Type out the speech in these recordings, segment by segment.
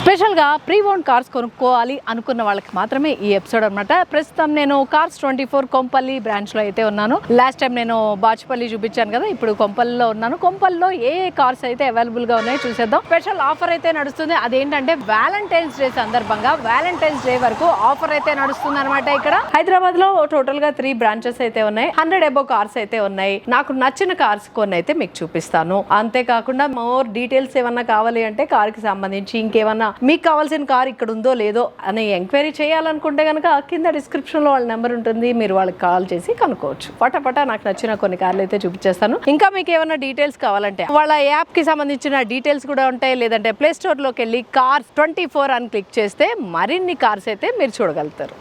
Special గా pre own cars కొనుక్కోవాలి అనుకున్న వాళ్ళకి మాత్రమే ఈ ఎపిసోడ్ అన్నమాట. ప్రస్తుతం నేను కార్స్ 24 కొంపల్లి బ్రాంచ్ లో అయితే ఉన్నాను. లాస్ట్ టైం నేను బాచుపల్లి చూపించాను కదా, ఇప్పుడు కొంపల్లిలో ఉన్నాను. కొంపల్లిలో ఏ కార్స్ అయితే అవైలబుల్ గా ఉన్నాయో చూసేద్దాం. స్పెషల్ ఆఫర్ అయితే నడుస్తుంది. అదేంటంటే వ్యాలంటైన్స్ డే సందర్భంగా వ్యాలంటైన్స్ డే వరకు ఆఫర్ అయితే నడుస్తుంది అనమాట. ఇక్కడ హైదరాబాద్ లో టోటల్ గా 3 బ్రాంచెస్ అయితే ఉన్నాయి. 100 అబో కార్స్ అయితే ఉన్నాయి. నాకు నచ్చిన కార్స్ కొన్ని అయితే మీకు చూపిస్తాను. అంతేకాకుండా మోర్ డీటెయిల్స్ ఏమన్నా కావాలి అంటే కార్ కి సంబంధించి ఇంకేమన్నా మీకు కావాల్సిన కార్ ఇక్కడ ఉందో లేదో అని ఎంక్వైరీ చేయాలనుకుంటే కనుక కింద డిస్క్రిప్షన్ లో వాళ్ళ నెంబర్ ఉంటుంది, మీరు వాళ్ళకి కాల్ చేసి కనుక్కోవచ్చు. పటాపటా నాకు నచ్చిన కొన్ని కార్లు అయితే చూపించేస్తాను. ఇంకా మీకు ఏమైనా డీటెయిల్స్ కావాలంటే వాళ్ళ యాప్ కి సంబంధించిన డీటెయిల్స్ కూడా ఉంటాయి. లేదంటే ప్లే స్టోర్ లోకి వెళ్ళి కార్స్ 24 అని క్లిక్ చేస్తే మరిన్ని కార్స్ అయితే మీరు చూడగలుగుతారు.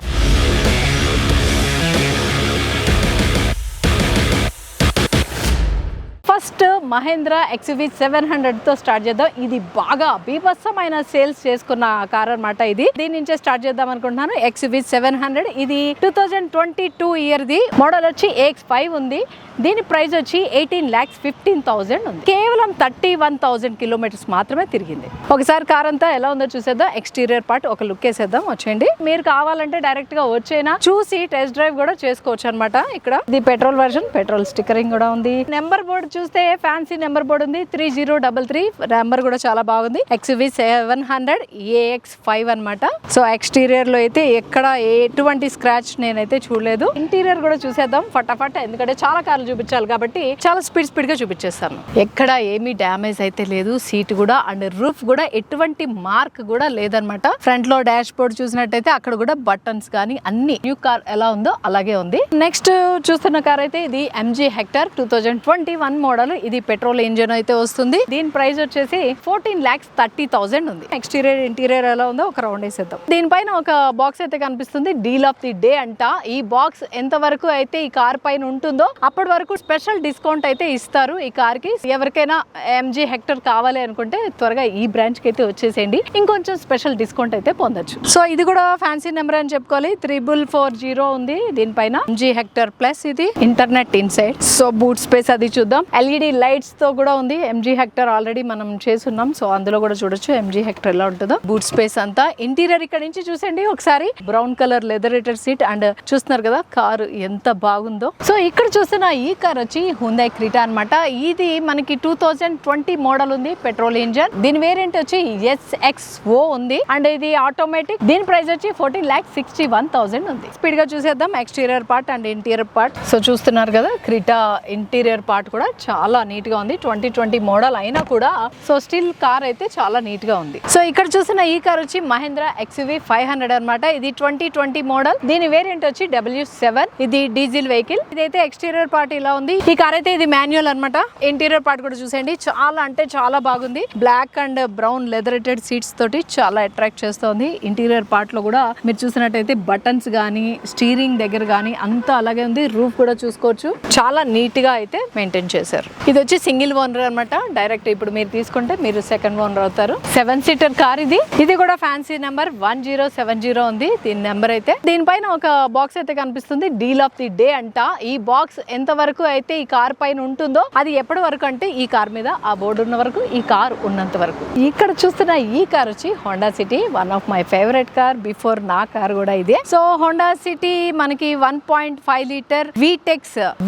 ఫస్ట్ మహేంద్రా XUV 700 తో స్టార్ట్ చేద్దాం. ఇది బాగా బీభత్సమైన సేల్స్ చేసుకున్న కార్ అన్నమాట. దీని నుంచే స్టార్ట్ చేద్దాం అనుకుంటున్నాను. XUV 700 ఇది 2022 ఇయర్ ది మోడల్ వచ్చి AX5 ఉంది. దీని ప్రైస్ వచ్చి 18,15,000 ఉంది. కేవలం 31,000 కిలోమీటర్స్ మాత్రమే తిరిగింది. ఒకసారి కార్ అంతా ఎలా ఉందో చూసేద్దాం. ఎక్స్టీరియర్ పార్ట్ ఒక లుక్ వేసేద్దాం. వచ్చేయండి. మీరు కావాలంటే డైరెక్ట్ గా వచ్చేనా చూసి టెస్ట్ డ్రైవ్ కూడా చేసుకోవచ్చు అనమాట. ఇక్కడ ఇది పెట్రోల్ వర్షన్, పెట్రోల్ స్టిక్కరింగ్ కూడా ఉంది. నెంబర్ బోర్డు చూస్తే ఫ్యాన్సీ నెంబర్ బోర్డు ఉంది. 3033 నెంబర్ కూడా చాలా బాగుంది. XUV 700 AX5 అన్నమాట. సో ఎక్స్టీరియర్ లో అయితే ఎక్కడ ఎటువంటి స్క్రాచ్ నేనైతే చూడలేదు. ఇంటీరియర్ కూడా చూసేద్దాం ఫటాఫట్, ఎందుకంటే చాలా కార్లు చూపించాలి కాబట్టి చాలా స్పీడ్ గా చూపించేస్తాను. ఎక్కడ ఏమీ డ్యామేజ్ అయితే లేదు. సీట్ కూడా అండ్ రూఫ్ కూడా ఎటువంటి మార్క్ కూడా లేదనమాట. ఫ్రంట్ లో డాష్ బోర్డ్ చూసినట్టయితే అక్కడ కూడా బటన్స్ కానీ అన్ని న్యూ కార్ ఎలా ఉందో అలాగే ఉంది. నెక్స్ట్ చూస్తున్న కార్ అయితే ఇది MG హెక్టర్ 2021 మోడల్. ఇది పెట్రోల్ ఇంజిన్ అయితే వస్తుంది. దీని ప్రైస్ వచ్చేసి 14,30,000 ఉంది. ఎక్స్టీరియర్ ఇంటీరియర్ ఎలా ఉందో ఒక రౌండ్ వేసేద్దాం. దీనిపైన ఒక బాక్స్ అయితే కనిపిస్తుంది. డీల్ ఆఫ్ ది డే అంట. ఈ బాక్స్ ఎంత వరకు అయితే ఈ కార్ పైన ఉంటుందో అప్పటి వరకు స్పెషల్ డిస్కౌంట్ అయితే ఇస్తారు ఈ కార్ కి. ఎవరికైనా MG హెక్టర్ కావాలి అనుకుంటే త్వరగా ఈ బ్రాంచ్ కి అయితే వచ్చేసేయండి. ఇంకొంచెం స్పెషల్ డిస్కౌంట్ అయితే పొందొచ్చు. సో ఇది కూడా ఫ్యాన్సీ నెంబర్ అని చెప్పుకోవాలి. 3440 ఉంది దీనిపైన. MG హెక్టర్ ప్లస్ ఇది internet inside. So boot space అది చూద్దాం. LED లైట్స్ తో కూడా ఉంది. MG హెక్టర్ ఆల్రెడీ మనం చేసున్నాం. సో అందులో కూడా చూడొచ్చు MG హెక్టర్ ఎలా ఉంటుందో. బూట్ స్పేస్ అంతా. ఇంటీరియర్ ఇక్కడ నుంచి చూసండి ఒకసారి. బ్రౌన్ కలర్ లెదరేటెడ్ సీట్ అండ్ చూస్తున్నారు కదా కారు ఎంత బాగుందో. సో ఇక్కడ చూస్తున్న ఈ కార్ వచ్చి హ్యుందాయ్ క్రెటా అన్నమాట. ఇది మనకి 2020 మోడల్ ఉంది. Petrol engine. దీని వేరియంట్ వచ్చి SXO ఉంది అండ్ ఇది ఆటోమేటిక్. దీని ప్రైస్ వచ్చి 14,61,000 ఉంది. స్పీడ్ గా చూసేద్దాం exterior part and interior part. So చూస్తున్నారు కదా క్రెటా ఇంటీరియర్ పార్ట్ కూడా చాలా నీట్ గా ఉంది. 2020 మోడల్ అయినా కూడా సో స్టిల్ కార్ అయితే చాలా నీట్ గా ఉంది. సో ఇక్కడ చూసిన ఈ కార్ వచ్చి మహేంద్రా XUV 500 అన్నమాట. ఇది 2020 మోడల్. దీని వేరియంట్ వచ్చి W7. ఇది డీజిల్ వెహికల్. ఇదైతే ఎక్స్టీరియర్ పార్ట్ ఇలా ఉంది. ఈ కార్ అయితే ఇది మాన్యువల్ అన్నమాట. ఇంటీరియర్ పార్ట్ కూడా చూసేయండి. చాలా అంటే చాలా బాగుంది. బ్లాక్ అండ్ బ్రౌన్ లెదరేటెడ్ సీట్స్ తోటి చాలా అట్రాక్ట్ చేస్తుంది. ఇంటీరియర్ పార్ట్ లో కూడా మీరు చూసినట్టయితే బటన్స్ గానీ స్టీరింగ్ దగ్గర గానీ అంతా అలాగే ఉంది. రూఫ్ కూడా చూసుకోవచ్చు. చాలా నీట్ గా అయితే మెయింటైన్ చేశారు. ఇది వచ్చి సింగిల్ ఓనర్ అన్నమాట. డైరెక్ట్ ఇప్పుడు మీరు తీసుకుంటే మీరు సెకండ్ ఓనర్ అవుతారు. 7 సీటర్ కార్ ఇది. ఇది కూడా ఫ్యాన్సీ నెంబర్ 1070 ఉంది దీని నెంబర్ అయితే. దీనిపైన ఒక బాక్స్ అయితే కనిపిస్తుంది. డీల్ ఆఫ్ ది డే అంట. ఈ బాక్స్ ఎంత వరకు అయితే ఈ కార్ పైన ఉంటుందో అది ఎప్పటి వరకు అంటే ఈ కార్ మీద ఆ బోర్డు ఉన్న వరకు, ఈ కార్ ఉన్నంత వరకు. ఇక్కడ చూస్తున్న ఈ కార్ వచ్చి Honda city. One of my favourite car. Before నా కార్ కూడా ఇదే. సో హోండా సిటీ మనకి 1.5 లీటర్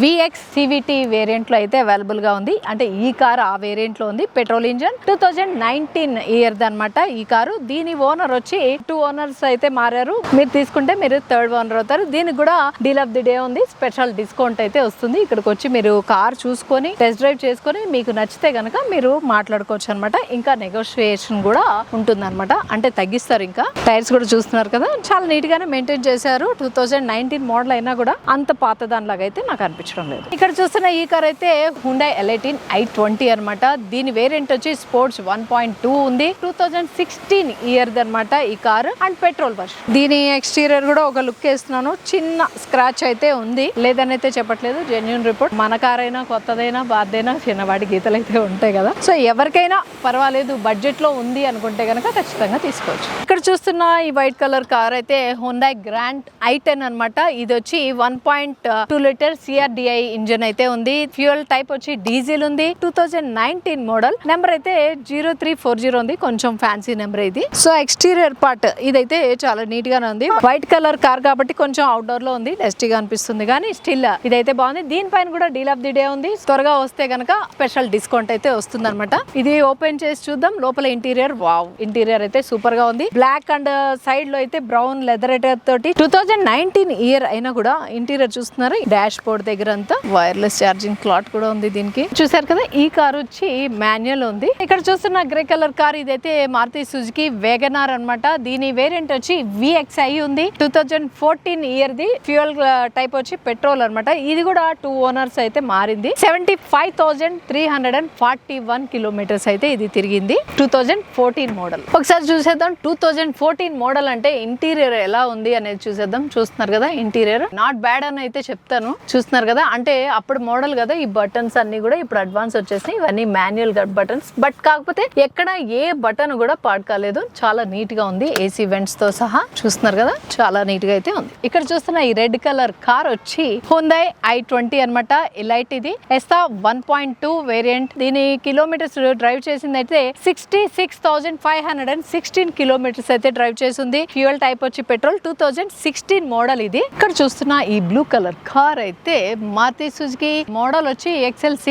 VX CVT వేరియంట్ లో అయితే అవైలబుల్ గా ఉంది. అంటే ఈ కార్ ఆ వేరియంట్ లో ఉంది. పెట్రోల్ ఇంజన్ 2019 ఇయర్ అనమాట ఈ కారు. దీని ఓనర్ వచ్చి 2 ఓనర్స్ అయితే మారారు. మీరు తీసుకుంటే మీరు థర్డ్ ఓనర్ అవుతారు. దీనికి కూడా డీల్ ఆఫ్ ది డే ఉంది. స్పెషల్ డిస్కౌంట్ అయితే వస్తుంది. ఇక్కడికి వచ్చి మీరు కార్ చూసుకొని టెస్ట్ డ్రైవ్ చేసుకొని మీకు నచ్చితే గనక మీరు మాట్లాడుకోవచ్చు అనమాట. ఇంకా నెగోషియేషన్ కూడా ఉంటుంది అనమాట. అంటే తగ్గిస్తారు. ఇంకా టైర్స్ కూడా చూస్తున్నారు కదా చాలా నీట్ గానే మెయింటైన్ చేశారు. 2019 మోడల్ అయినా కూడా అంత పాత దానిలాగా అయితే నాకు అనిపించడం లేదు. ఇక్కడ చూస్తున్న ఈ కార్ అయితే హ్యుండాయ్ L18 i20 అనమాట. దీని వేరియంట్ వచ్చి స్పోర్ట్స్ 1.2 ఉంది. 2016 ఇయర్ అనమాట ఈ కార్ అండ్ పెట్రోల్ వర్షన్. దీని ఎక్స్టీరియర్ కూడా ఒక లుక్ వేస్తున్నాను. చిన్న స్క్రాచ్ అయితే ఉంది, లేదని అయితే చెప్పట్లేదు. Genuine report. మన కార్ అయినా కొత్తదైనా బాధైనా చిన్నవాడి గీతలు అయితే ఉంటాయి కదా. సో ఎవరికైనా పర్వాలేదు బడ్జెట్ లో ఉంది అనుకుంటే కనుక ఖచ్చితంగా తీసుకోవచ్చు. ఇక్కడ చూస్తున్న ఈ వైట్ కలర్ కార్ అయితే హ్యుండాయ్ గ్రాండ్ i10 అనమాట. ఇది వచ్చి 1.2 లీటర్ CRDI ఇంజన్ అయితే ఉంది. ఫ్యూయల్ టైప్ వచ్చి వచ్చి డీజిల్ ఉంది, 2019 మోడల్. నెంబర్ అయితే 0340 ఉంది, కొంచెం ఫ్యాన్సీ నెంబర్ ఇది. సో ఎక్స్టీరియర్ పార్ట్ ఇదైతే చాలా నీట్ గానే ఉంది. వైట్ కలర్ కార్ కాబట్టి కొంచెం అవుట్డోర్ లో ఉంది, డస్టీగా అనిపిస్తుంది కానీ స్టిల్ ఇదైతే బాగుంది. దీనిపైన కూడా డీల్ ఆఫ్ ది డే ఉంది. త్వరగా వస్తే గనక స్పెషల్ డిస్కౌంట్ అయితే వస్తుంది అనమాట. ఇది ఓపెన్ చేసి చూద్దాం లోపల ఇంటీరియర్. వావ్, ఇంటీరియర్ అయితే సూపర్ గా ఉంది. బ్లాక్ అండ్ సైడ్ లో అయితే బ్రౌన్ లెదర్ తోటి 2019 ఇయర్ అయినా కూడా ఇంటీరియర్ చూస్తున్నారు. డాష్ బోర్డ్ దగ్గర అంతా వైర్లెస్ ఛార్జింగ్ క్లాట్ కూడా ఉంది దీనికి. చూసారు కదా, ఈ కార్ వచ్చి మాన్యువల్ ఉంది. ఇక్కడ చూస్తున్న గ్రే కలర్ కార్ ఇదైతే మారుతి సుజుకి వేగనార్ అన్నమాట. దీని వేరియంట్ వచ్చి VXi ఉంది, 2014 ఇయర్ ది. ఫ్యూయల్ టైప్ వచ్చి పెట్రోల్ అన్నమాట. ఇది కూడా 2 ఓనర్స్ అయితే మారింది. 75,341 కిలోమీటర్స్ అయితే ఇది తిరిగింది. 2014 మోడల్. ఒకసారి చూసేద్దాం 2014 మోడల్ అంటే ఇంటీరియర్ ఎలా ఉంది అనేది చూసేద్దాం. చూస్తున్నారు కదా, ఇంటీరియర్ నాట్ బ్యాడ్ అని అయితే చెప్తాను. చూస్తున్నారు కదా, అంటే అప్పుడు మోడల్ కదా, ఈ బటన్స్ అన్ని కూడా ఇప్పుడు అడ్వాన్స్ వచ్చేసి ఇవన్నీ మాన్యువల్ బటన్స్. బట్ కాకపోతే ఎక్కడ ఏ బటన్ కూడా పాడు కాలేదు, చాలా నీట్ గా ఉంది. ఏసీ వెంట్స్ తో సహా చూస్తున్నారు కదా, చాలా నీట్ గా అయితే ఉంది. ఇక్కడ చూస్తున్న ఈ రెడ్ కలర్ కార్ వచ్చి Hyundai i20 అనమాట. ఎలైట్ ఇది ఎస్తా 1.2 వేరియంట్. దీని కిలోమీటర్స్ డ్రైవ్ చేసింది అయితే 66,516 కిలోమీటర్స్ అయితే డ్రైవ్ చేసింది. ఫ్యూయల్ టైప్ వచ్చి పెట్రోల్, 2016 మోడల్ ఇది. ఇక్కడ చూస్తున్న ఈ బ్లూ కలర్ కార్ అయితే మారుతి సుజుకి మోడల్ వచ్చి XL6.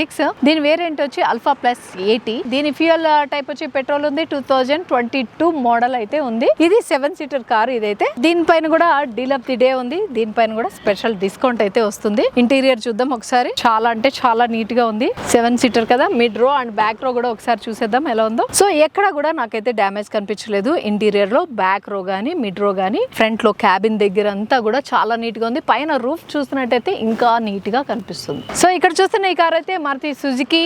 దీని వేరియంట్ వచ్చి అల్ఫా ప్లస్ 80. దీని ఫ్యూయల్ టైప్ వచ్చి పెట్రోల్ ఉంది, 2022 మోడల్ అయితే ఉంది. ఇది 7 సీటర్ కార్ ఇదైతే. దీనిపైన కూడా డీల్ ఆఫ్ ది డే ఉంది. దీనిపైన కూడా స్పెషల్ డిస్కౌంట్ అయితే వస్తుంది. ఇంటీరియర్ చూద్దాం ఒకసారి. చాలా అంటే చాలా నీట్ గా ఉంది. 7 సీటర్ కదా, మిడ్ రో అండ్ బ్యాక్ రో కూడా ఒకసారి చూసేద్దాం ఎలా ఉందో. సో ఎక్కడ కూడా నాకైతే డ్యామేజ్ కనిపించలేదు. ఇంటీరియర్ లో బ్యాక్ రో గానీ మిడ్ రో గానీ ఫ్రంట్ లో క్యాబిన్ దగ్గర అంతా కూడా చాలా నీట్ గా ఉంది. పైన రూఫ్ చూస్తున్నట్టయితే ఇంకా నీట్ గా కనిపిస్తుంది. సో ఇక్కడ చూస్తున్న ఈ కార్ అయితే మారుతి సుజుకి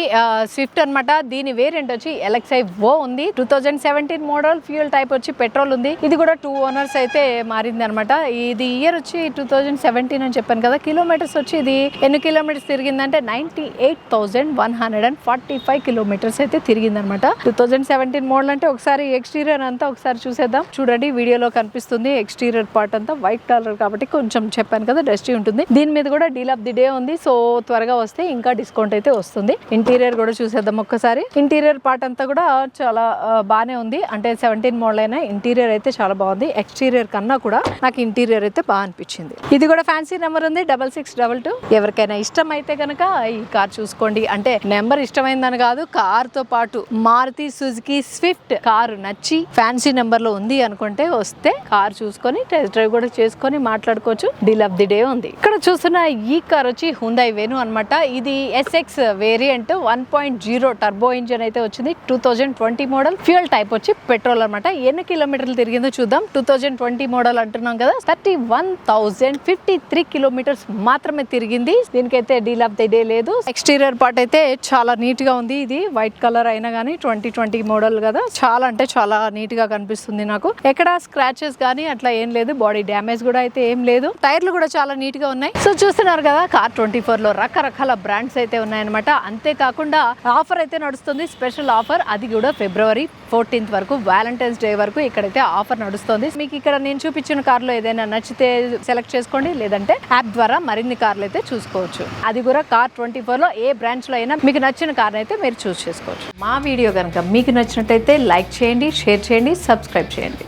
స్విఫ్ట్ అన్నమాట. దీని వేరియంట్ వచ్చి LXi Wo ఉంది, 2017 మోడల్. ఫ్యూయల్ టైప్ వచ్చి పెట్రోల్ ఉంది. ఇది కూడా 2 ఓనర్స్ అయితే మారింది అనమాట. ఇది ఇయర్ వచ్చి 2017 అని చెప్పాను కదా. కిలోమీటర్స్ వచ్చి ఇది ఎన్ని కిలోమీటర్స్ తిరిగిందంటే 98,145 కిలోమీటర్స్ అయితే తిరిగింది అనమాట. 2017 మోడల్ అంటే ఒకసారి ఎక్స్టీరియర్ అంతా ఒకసారి చూసేద్దాం. చూడండి, వీడియోలో కనిపిస్తుంది. ఎక్స్టీరియర్ పార్ట్ అంతా వైట్ కలర్ కాబట్టి కొంచెం చెప్పాను కదా డస్టీ ఉంటుంది. దీని మీద కూడా డీల్ ఆఫ్ ది డే ఉంది. సో త్వరగా వస్తే ఇంకా డిస్కౌంట్ అయితే వస్తుంది. ఇంటీరియర్ కూడా చూసేద్దాం ఒక్కసారి. ఇంటీరియర్ పార్ట్ అంతా కూడా చాలా బాగానే ఉంది. అంటే 17 మోడల్ అయినా ఇంటీరియర్ అయితే చాలా బాగుంది. ఎక్స్టీరియర్ కన్నా కూడా నాకు ఇంటీరియర్ అయితే బాగా అనిపించింది. ఇది కూడా ఫ్యాన్సీ నెంబర్ ఉంది, 6622. ఎవరికైనా ఇష్టం అయితే కనుక ఈ కార్ చూసుకోండి. అంటే నెంబర్ ఇష్టమైందని కాదు, కార్ తో పాటు మారుతి సుజుకి స్విఫ్ట్ కారు నచ్చి ఫ్యాన్సీ నెంబర్ లో ఉంది అనుకుంటే వస్తే కార్ చూసుకొని టెస్ట్ డ్రైవ్ కూడా చేసుకొని మాట్లాడుకోవచ్చు. డీల్ ఆఫ్ ది డే ఉంది. ఇక్కడ చూస్తున్న ఈ కార్ వచ్చి Hyundai Venue అన్నమాట. ఇది SX వేరియంట్ 1.0 టర్బో ఇంజిన్ అయితే వచ్చింది. 2020 మోడల్. ఫ్యూయల్ టైప్ వచ్చి పెట్రోల్ అన్నమాట. ఎన్ని కిలోమీటర్లు తిరిగిందో చూద్దాం. 2020 మోడల్ అంటున్నాం కదా, 31,053 కిలోమీటర్స్ మాత్రమే తిరిగింది. దీనికైతే డీల్ ఆఫ్ ది డే లేదు. ఎక్స్టీరియర్ పార్ట్ అయితే చాలా నీట్ గా ఉంది. ఇది వైట్ కలర్ అయినా కానీ 2020 మోడల్ కదా, చాలా అంటే చాలా నీట్ గా కనిపిస్తుంది నాకు. ఎక్కడ స్క్రాచెస్ కానీ అట్లా ఏం లేదు. బాడీ డ్యామేజ్ కూడా అయితే ఏం లేదు. టైర్లు కూడా చాలా నీట్ గా ఉన్నాయి. సో చూస్తున్నారు కదా, Car24 లో రకరకాల బ్రాండ్స్ అయితే ఉన్నాయన్నమాట. అంతేకాకుండా ఆఫర్ అయితే నడుస్తుంది, స్పెషల్ ఆఫర్. అది కూడా February 14th వరకు, వ్యాలంటైన్స్ డే వరకు ఇక్కడైతే ఆఫర్ నడుస్తుంది. మీకు ఇక్కడ నేను చూపించిన కార్ లో ఏదైనా నచ్చితే సెలెక్ట్ చేసుకోండి, లేదంటే యాప్ ద్వారా మరిన్ని కార్లు అయితే చూసుకోవచ్చు. అది కూడా Car24 లో ఏ బ్రాంచ్ లో అయినా మీకు నచ్చిన కార్ అయితే మీరు చూస్ చేసుకోవచ్చు. మా వీడియో కనుక మీకు నచ్చినట్టయితే లైక్ చేయండి, షేర్ చేయండి, సబ్స్క్రైబ్ చేయండి.